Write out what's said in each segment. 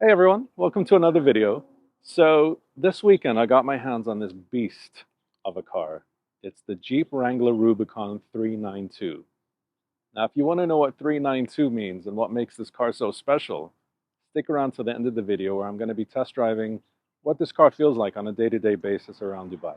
Hey everyone, welcome to another video. So this weekend I got my hands on this beast of a car. It's the Jeep Wrangler Rubicon 392. Now if you want to know what 392 means and what makes this car so special, stick around to the end of the video where I'm going to be test driving what this car feels like on a day-to-day basis around Dubai.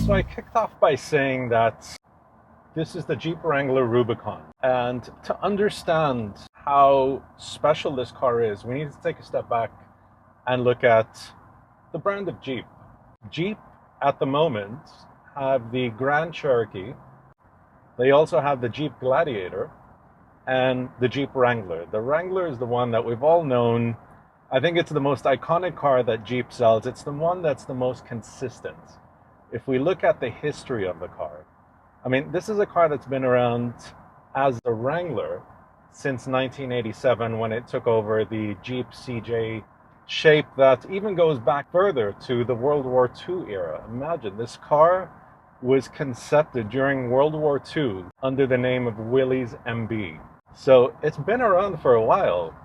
So I kicked off by saying that this is the Jeep Wrangler Rubicon. And to understand how special this car is, we need to take a step back and look at the brand of Jeep. Jeep, at the moment, have the Grand Cherokee. They also have the Jeep Gladiator and the Jeep Wrangler. The Wrangler is the one that we've all known. I think it's the most iconic car that Jeep sells. It's the one that's the most consistent. If we look at the history of the car, I mean, this is a car that's been around as the Wrangler since 1987 when it took over the Jeep CJ shape that even goes back further to the World War II era. Imagine, this car was conceived during World War II under the name of Willys MB. So it's been around for a while.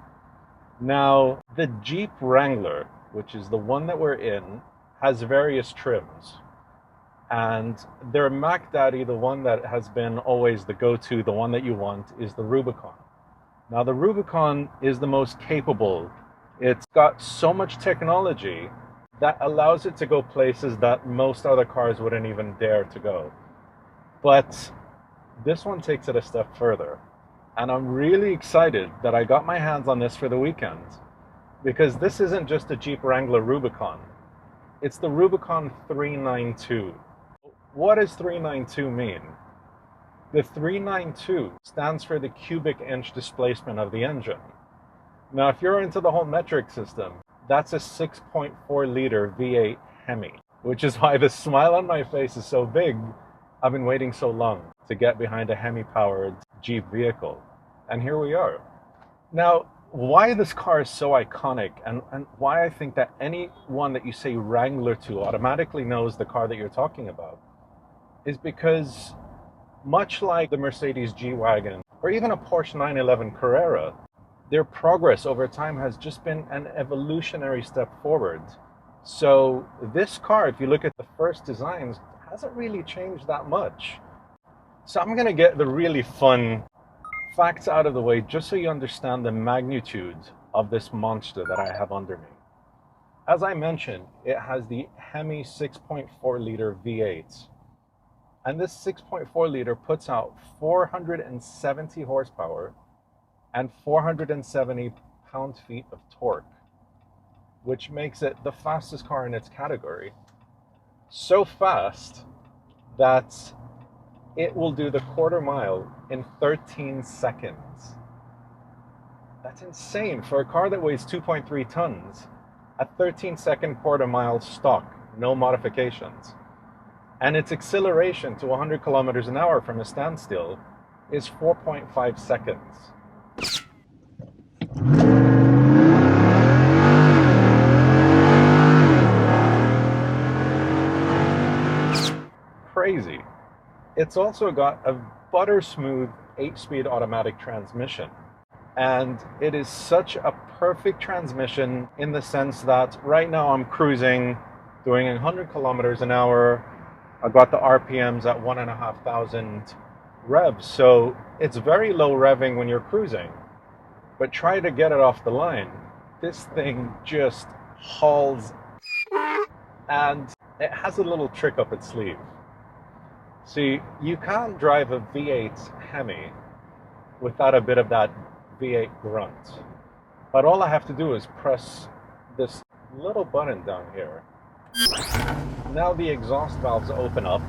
Now, the Jeep Wrangler, which is the one that we're in, has various trims. And their Mac Daddy, the one that has been always the go-to, the one that you want, is the Rubicon. Now, the Rubicon is the most capable. It's got so much technology that allows it to go places that most other cars wouldn't even dare to go. But this one takes it a step further. And I'm really excited that I got my hands on this for the weekend, because this isn't just a Jeep Wrangler Rubicon. It's the Rubicon 392. What does 392 mean? The 392 stands for the cubic inch displacement of the engine. Now, if you're into the whole metric system, that's a 6.4 liter V8 HEMI, which is why the smile on my face is so big. I've been waiting so long to get behind a HEMI-powered Jeep vehicle. And here we are. Now, why this car is so iconic and why I think that anyone that you say Wrangler to automatically knows the car that you're talking about is because, much like the Mercedes G-Wagon or even a Porsche 911 Carrera, their progress over time has just been an evolutionary step forward. So this car, if you look at the first designs, hasn't really changed that much. So I'm going to get the really fun facts out of the way just so you understand the magnitude of this monster that I have under me. As I mentioned, it has the HEMI 6.4 liter V8. And this 6.4 liter puts out 470 horsepower and 470 pound-feet of torque, which makes it the fastest car in its category. So fast that it will do the quarter mile in 13 seconds. That's insane for a car that weighs 2.3 tons. A 13-second quarter mile stock, no modifications. And its acceleration to 100 kilometers an hour from a standstill is 4.5 seconds. Crazy. It's also got a butter smooth 8-speed automatic transmission. And it is such a perfect transmission in the sense that right now I'm cruising, doing 100 kilometers an hour. I've got the RPMs at 1,500 revs, so it's very low revving when you're cruising. But try to get it off the line. This thing just hauls, and it has a little trick up its sleeve. See, you can't drive a V8 HEMI without a bit of that V8 grunt. But all I have to do is press this little button down here. Now the exhaust valves open up,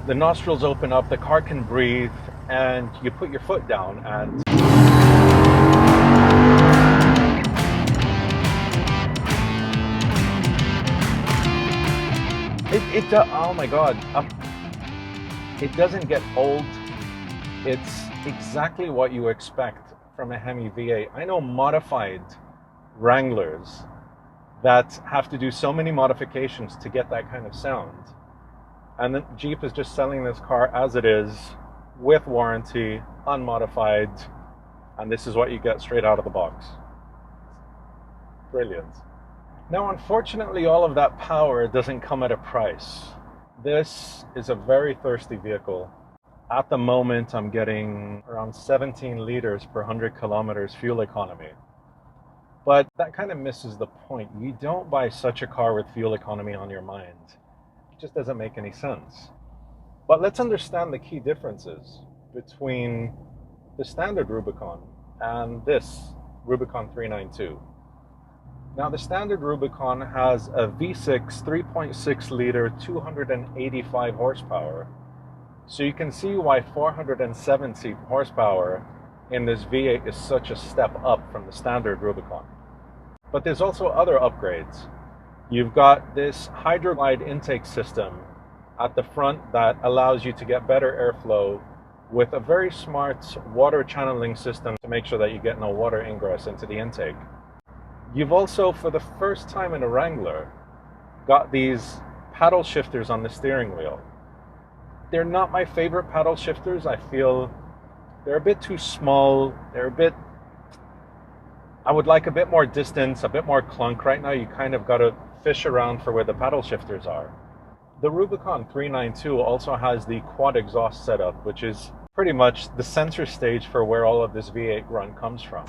the nostrils open up, the car can breathe, and you put your foot down and oh my god, it doesn't get old. It's exactly what you expect from a HEMI V8. I know modified Wranglers that have to do so many modifications to get that kind of sound. And then Jeep is just selling this car as it is, with warranty, unmodified, and this is what you get straight out of the box. Brilliant. Now, unfortunately, all of that power doesn't come at a price. This is a very thirsty vehicle. At the moment, I'm getting around 17 liters per 100 kilometers fuel economy. But that kind of misses the point. You don't buy such a car with fuel economy on your mind. It just doesn't make any sense. But let's understand the key differences between the standard Rubicon and this Rubicon 392. Now, the standard Rubicon has a V6 3.6 liter 285 horsepower. So you can see why 470 horsepower in this V8 is such a step up from the standard Rubicon. But there's also other upgrades. You've got this Hydroglide intake system at the front that allows you to get better airflow with a very smart water channeling system to make sure that you get no water ingress into the intake. You've also, for the first time in a Wrangler, got these paddle shifters on the steering wheel. They're not my favorite paddle shifters. I feel they're a bit too small. I would like a bit more distance, a bit more clunk. Right now, you kind of got to fish around for where the paddle shifters are. The Rubicon 392 also has the quad exhaust setup, which is pretty much the center stage for where all of this V8 run comes from.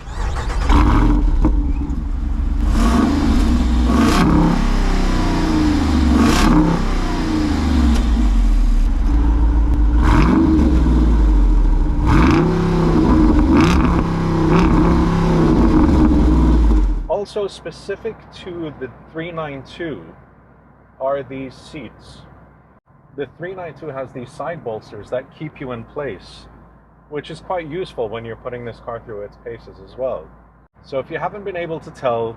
Also specific to the 392 are these seats. The 392 has these side bolsters that keep you in place, which is quite useful when you're putting this car through its paces as well. So if you haven't been able to tell,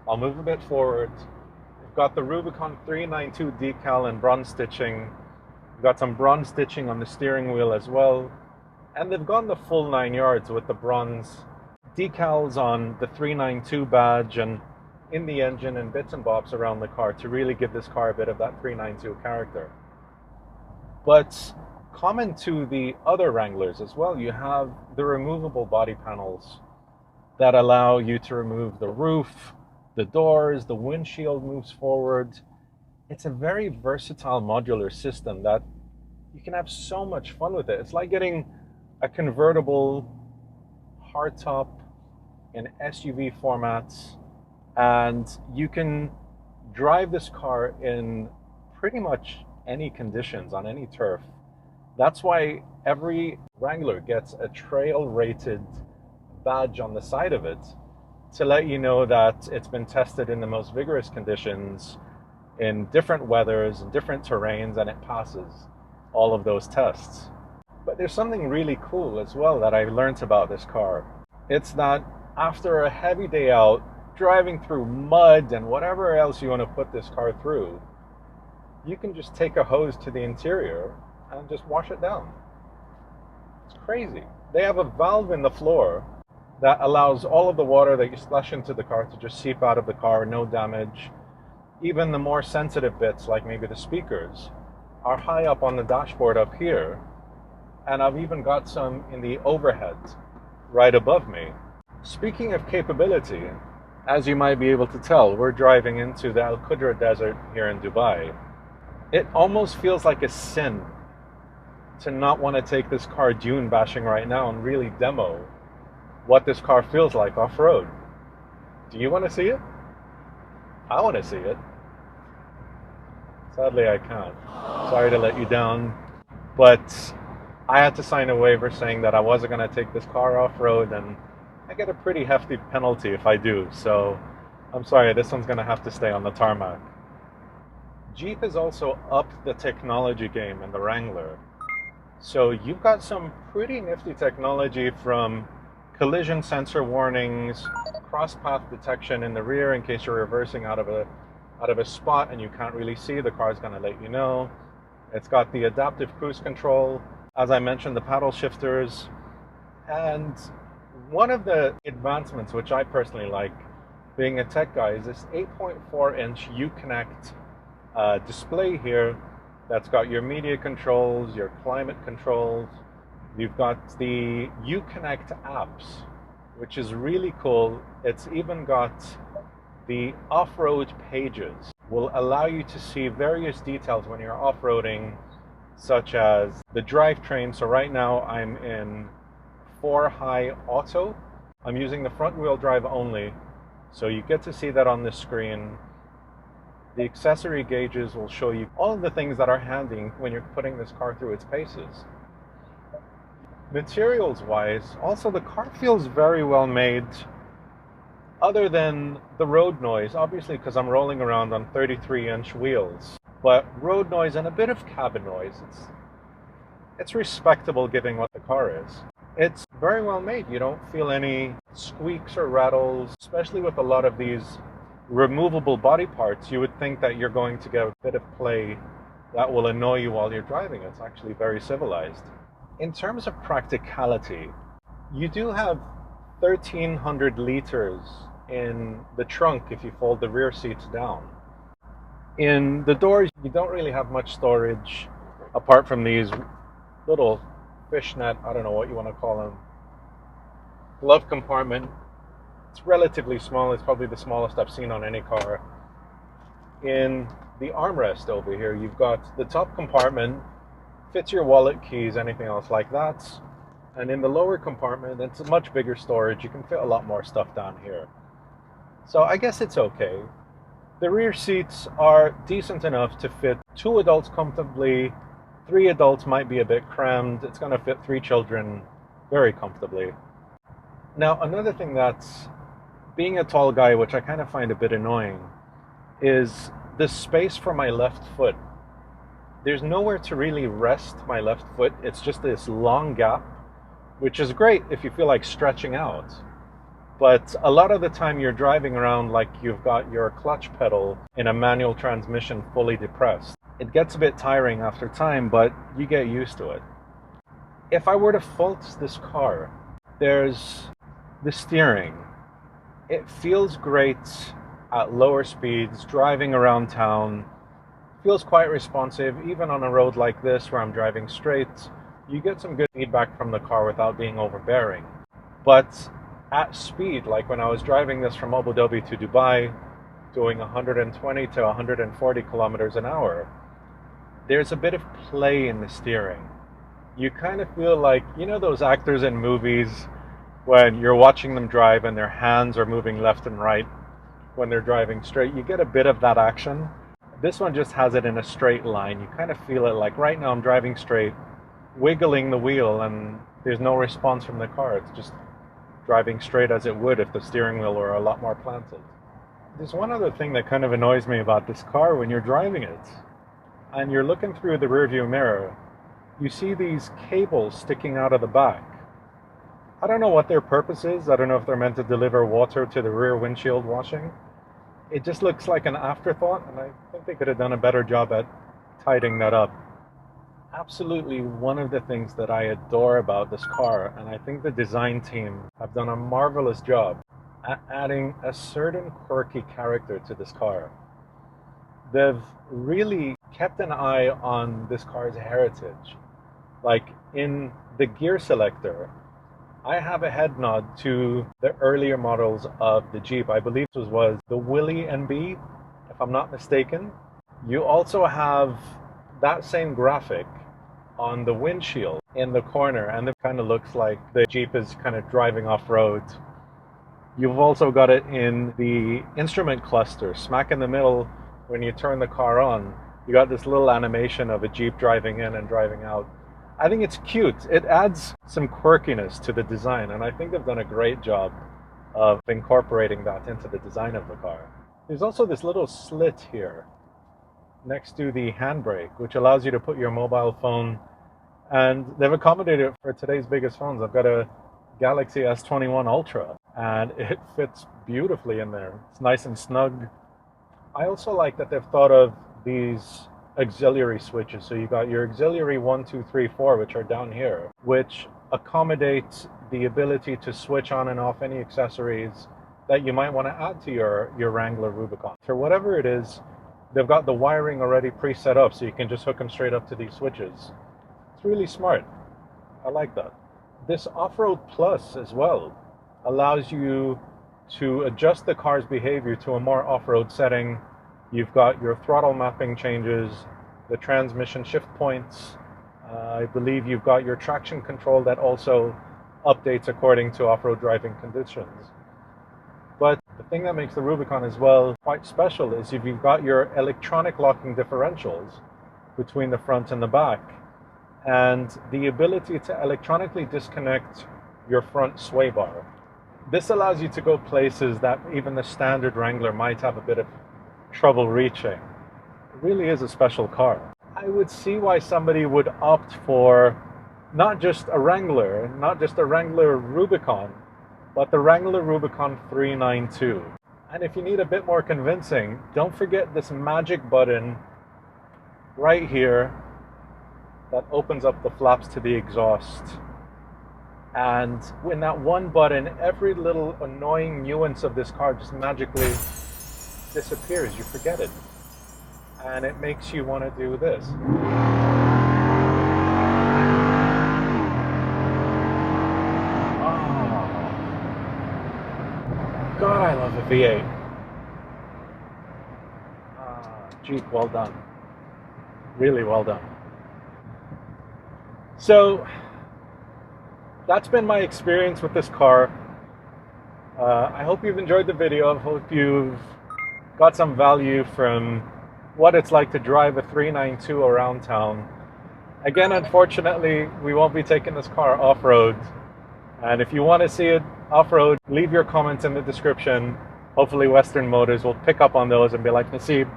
I'll move a bit forward. We've got the Rubicon 392 decal and bronze stitching. We've got some bronze stitching on the steering wheel as well. And they've gone the full 9 yards with the bronze decals on the 392 badge and in the engine and bits and bobs around the car to really give this car a bit of that 392 character. But common to the other Wranglers as well, you have the removable body panels that allow you to remove the roof, the doors, the windshield moves forward. It's a very versatile modular system that you can have so much fun with it. It's like getting a convertible hardtop in SUV formats, and you can drive this car in pretty much any conditions on any turf. That's why every Wrangler gets a trail rated badge on the side of it to let you know that it's been tested in the most vigorous conditions, in different weathers and different terrains, and it passes all of those tests. But there's something really cool as well that I learned about this car. It's that after a heavy day out, driving through mud and whatever else you want to put this car through, you can just take a hose to the interior and just wash it down. It's crazy. They have a valve in the floor that allows all of the water that you splash into the car to just seep out of the car, no damage. Even the more sensitive bits, like maybe the speakers, are high up on the dashboard up here. And I've even got some in the overhead right above me. Speaking of capability, as you might be able to tell, we're driving into the Al Qudra Desert here in Dubai. It almost feels like a sin to not want to take this car dune bashing right now and really demo what this car feels like off-road. Do you want to see it? I want to see it. Sadly, I can't. Sorry to let you down, but I had to sign a waiver saying that I wasn't going to take this car off-road, and I get a pretty hefty penalty if I do. So I'm sorry, this one's going to have to stay on the tarmac. Jeep has also upped the technology game in the Wrangler. So you've got some pretty nifty technology, from collision sensor warnings, cross path detection in the rear in case you're reversing out of a spot and you can't really see, the car's going to let you know. It's got the adaptive cruise control, as I mentioned, the paddle shifters, and one of the advancements which I personally like, being a tech guy, is this 8.4-inch Uconnect display here that's got your media controls, your climate controls. You've got the Uconnect apps, which is really cool. It's even got the off-road pages, will allow you to see various details when you're off-roading, such as the drivetrain. So right now I'm in 4-high auto. I'm using the front wheel drive only, so you get to see that on the screen. The accessory gauges will show you all of the things that are handy when you're putting this car through its paces. Materials wise, also the car feels very well made, other than the road noise, obviously, because I'm rolling around on 33-inch wheels. But road noise and a bit of cabin noise, it's respectable given what the car is. It's very well made. You don't feel any squeaks or rattles, especially with a lot of these removable body parts. You would think that you're going to get a bit of play that will annoy you while you're driving. It's actually very civilized. In terms of practicality, you do have 1,300 liters in the trunk if you fold the rear seats down. In the doors, you don't really have much storage apart from these little fishnet, I don't know what you want to call them, glove compartment. It's relatively small. It's probably the smallest I've seen on any car. In the armrest over here, you've got the top compartment, fits your wallet, keys, anything else like that. And in the lower compartment, it's a much bigger storage. You can fit a lot more stuff down here. So I guess it's okay. The rear seats are decent enough to fit 2 adults comfortably. 3 adults might be a bit crammed. It's going to fit 3 children very comfortably. Now, another thing that's, being a tall guy, which I kind of find a bit annoying, is the space for my left foot. There's nowhere to really rest my left foot. It's just this long gap, which is great if you feel like stretching out. But a lot of the time you're driving around like you've got your clutch pedal in a manual transmission fully depressed. It gets a bit tiring after time, but you get used to it. If I were to fault this car, there's the steering. It feels great at lower speeds, driving around town. Feels quite responsive, even on a road like this where I'm driving straight. You get some good feedback from the car without being overbearing. But at speed, like when I was driving this from Abu Dhabi to Dubai, doing 120 to 140 kilometers an hour, there's a bit of play in the steering. You kind of feel like, you know those actors in movies when you're watching them drive and their hands are moving left and right when they're driving straight? You get a bit of that action. This one just has it in a straight line. You kind of feel it like right now I'm driving straight, wiggling the wheel, and there's no response from the car. It's just driving straight as it would if the steering wheel were a lot more planted. There's one other thing that kind of annoys me about this car when you're driving it and you're looking through the rearview mirror. You see these cables sticking out of the back. I don't know what their purpose is. I don't know if they're meant to deliver water to the rear windshield washing. It just looks like an afterthought, and I think they could have done a better job at tidying that up. Absolutely one of the things that I adore about this car, and I think the design team have done a marvelous job at adding a certain quirky character to this car. They've really kept an eye on this car's heritage. Like in the gear selector, I have a head nod to the earlier models of the Jeep. I believe this was the Willy NB, if I'm not mistaken. You also have that same graphic on the windshield in the corner, and it kind of looks like the Jeep is kind of driving off-road. You've also got it in the instrument cluster, smack in the middle. When you turn the car on, you got this little animation of a Jeep driving in and driving out. I think it's cute. It adds some quirkiness to the design, and I think they've done a great job of incorporating that into the design of the car. There's also this little slit here next to the handbrake, which allows you to put your mobile phone, and they've accommodated it for today's biggest phones. I've got a Galaxy S21 Ultra, and it fits beautifully in there. It's nice and snug. I also like that they've thought of these auxiliary switches. So you got your auxiliary 1, 2, 3, 4, which are down here, which accommodates the ability to switch on and off any accessories that you might want to add to your Wrangler Rubicon. For whatever it is, they've got the wiring already pre-set up, so you can just hook them straight up to these switches. It's really smart. I like that. This Off-Road Plus as well allows you to adjust the car's behavior to a more off-road setting. You've got your throttle mapping changes, the transmission shift points. I believe you've got your traction control that also updates according to off-road driving conditions. But the thing that makes the Rubicon as well quite special is if you've got your electronic locking differentials between the front and the back, and the ability to electronically disconnect your front sway bar. This allows you to go places that even the standard Wrangler might have a bit of trouble reaching. It really is a special car. I would see why somebody would opt for not just a Wrangler Rubicon, but the Wrangler Rubicon 392. And if you need a bit more convincing, don't forget this magic button right here that opens up the flaps to the exhaust. And in that one button, every little annoying nuance of this car just magically disappears. You forget it. And it makes you want to do this. Oh, God, I love the V8. Jeep, well done. Really well done. So that's been my experience with this car. I hope you've enjoyed the video. I hope you've got some value from what it's like to drive a 392 around town. Again, unfortunately, we won't be taking this car off-road. And if you want to see it off-road, leave your comments in the description. Hopefully Western Motors will pick up on those and be like, Nasib,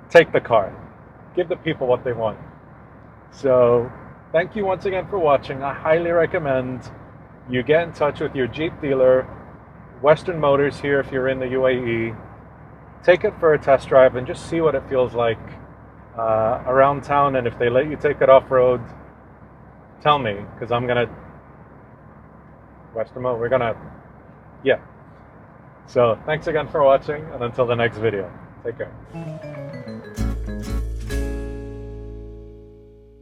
take the car. Give the people what they want. So thank you once again for watching. I highly recommend you get in touch with your Jeep dealer, Western Motors here if you're in the UAE. Take it for a test drive and just see what it feels like around town. And if they let you take it off-road, tell me, because I'm going to... Western Motors, we're going to... Yeah. So thanks again for watching, and until the next video, take care.